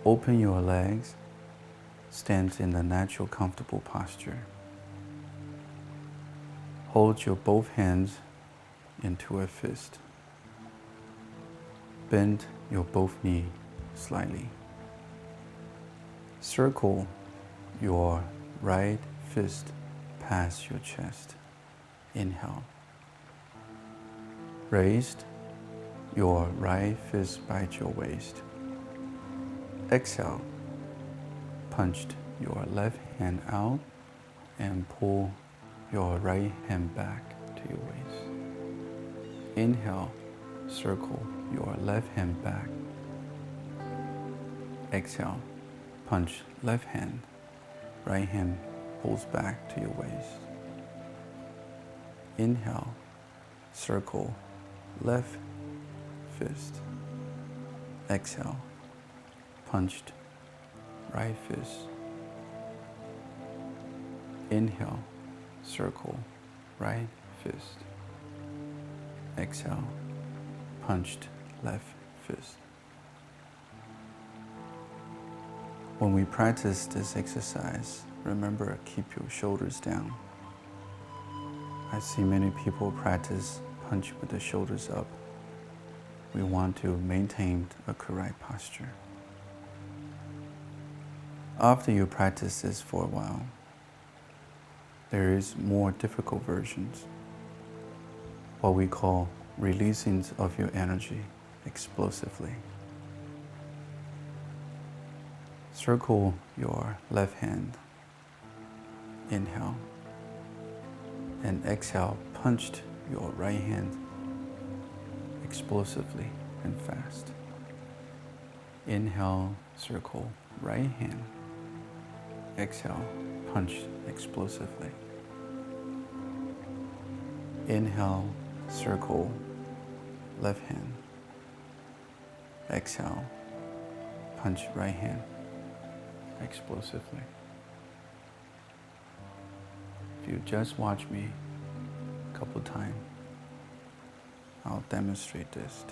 Open your legs, stand in the natural comfortable posture. Hold your both hands into a fist. Bend your both knees slightly. Circle your right fist past your chest. Inhale. Raised, your right fist bites your waist. Exhale. Punched your left hand out and pull your right hand back to your waist. Inhale, circle your left hand back. Exhale, punch left hand, right hand pulls back to your waist. Inhale, circle left fist. Exhale, punched right fist. Inhale, circle right fist. Exhale, punched left fist. When we practice this exercise, remember, keep your shoulders down. I see many people practice punch with the shoulders up. We want to maintain a correct posture. After you practice this for a while, there is more difficult versions, what we call releasing of your energy explosively. Circle your left hand. Inhale. And exhale, punched your right hand explosively and fast. Inhale, circle right hand. Exhale, punch explosively. Inhale, circle left hand. Exhale, punch right hand explosively. If you just watch me a couple times, I'll demonstrate this.